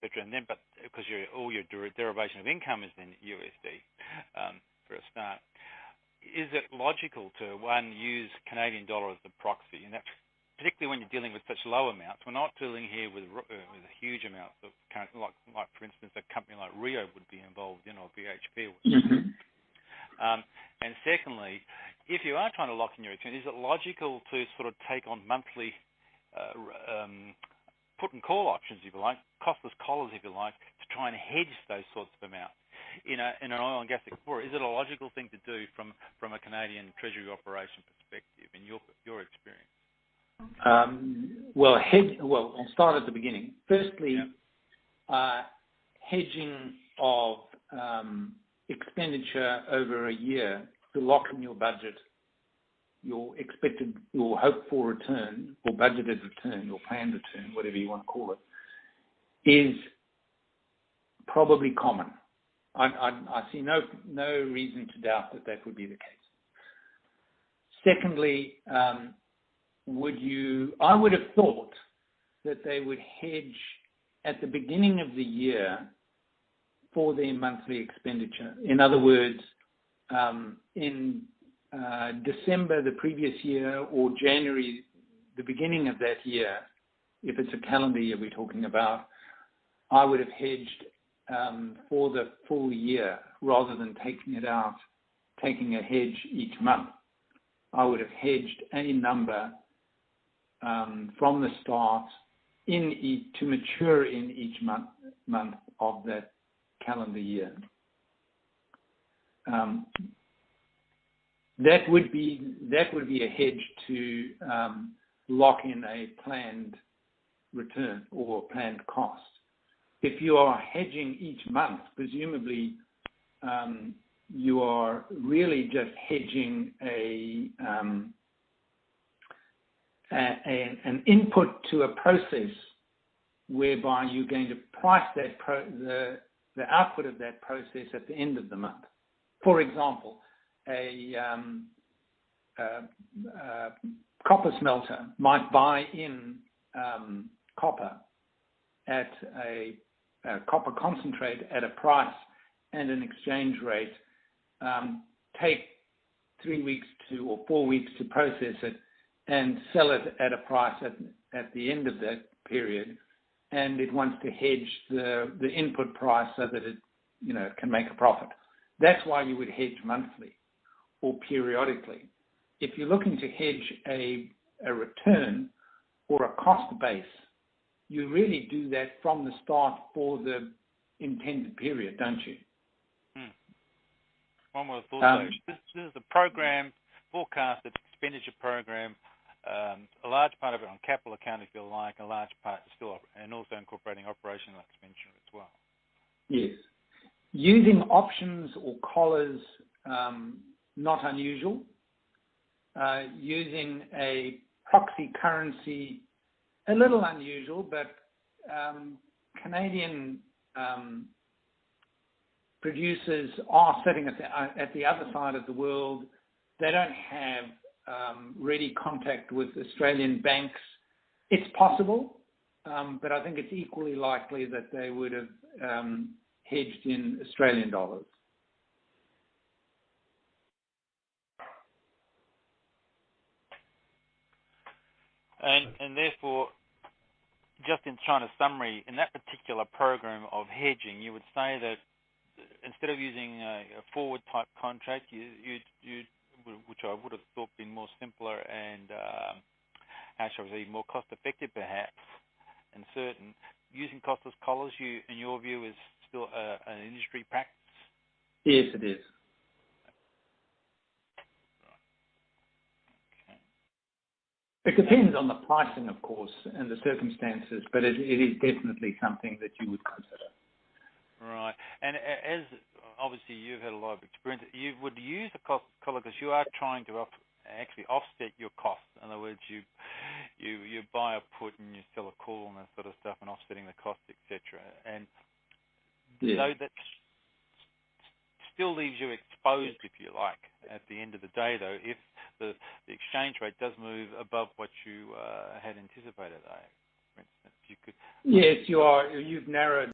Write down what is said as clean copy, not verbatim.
etc. And then, but because all your derivation of income is in USD for a start, is it logical to use Canadian dollar as the proxy? And that's particularly when you're dealing with such low amounts. We're not dealing here with huge amounts of currency, like for instance, a company like Rio would be involved in, or BHP. And secondly, if you are trying to lock in your return, is it logical to sort of take on monthly put and call options, if you like, costless collars, if you like, to try and hedge those sorts of amounts in an oil and gas explorer? Is it a logical thing to do from a Canadian Treasury operation perspective, in your experience? Well, I'll start at the beginning. Firstly, hedging of expenditure over a year to lock in your budget, your hoped for return, or budgeted return, or planned return, whatever you want to call it, is probably common. I see no reason to doubt that would be the case. Secondly, I would have thought that they would hedge at the beginning of the year for their monthly expenditure. In other words, in December the previous year, or January, the beginning of that year, if it's a calendar year we're talking about, I would have hedged for the full year rather than taking a hedge each month. I would have hedged a number from the start to mature in each month of that calendar year. That would be a hedge to lock in a planned return or planned cost. If you are hedging each month, presumably you are really just hedging an input to a process whereby you're going to price the output of that process at the end of the month. For example, a copper smelter might buy in copper at a copper concentrate at a price and an exchange rate, take 3 weeks or 4 weeks to process it, and sell it at a price at the end of that period, and it wants to hedge the input price so that it can make a profit. That's why you would hedge monthly or periodically. If you're looking to hedge a return or a cost base, you really do that from the start for the intended period, don't you? One would have thought so. This is a program, forecasted expenditure program, a large part of it on capital account, if you like, a large part still, and also incorporating operational expenditure as well. Yes. Using options or collars, not unusual. Using a proxy currency, a little unusual, but Canadian producers are sitting at the other side of the world. They don't have ready contact with Australian banks. It's possible, but I think it's equally likely that they would have hedged in Australian dollars. And therefore, just in trying to summary, in that particular program of hedging, you would say that instead of using a forward type contract, you which I would have thought been more simpler and how shall we say, more cost effective perhaps, and certain, using costless collars, in your view, is still an industry practice? Yes, it is. It depends on the pricing, of course, and the circumstances, but it is definitely something that you would consider. Right. And as obviously you've had a lot of experience, you would use a cost collar because you are trying to actually offset your costs. In other words, you buy a put and you sell a call and that sort of stuff, and offsetting the cost, etc. And so that still leaves you exposed, if you like, at the end of the day, though, if the exchange rate does move above what you had anticipated, though. For instance, you could. Yes, you are. You've narrowed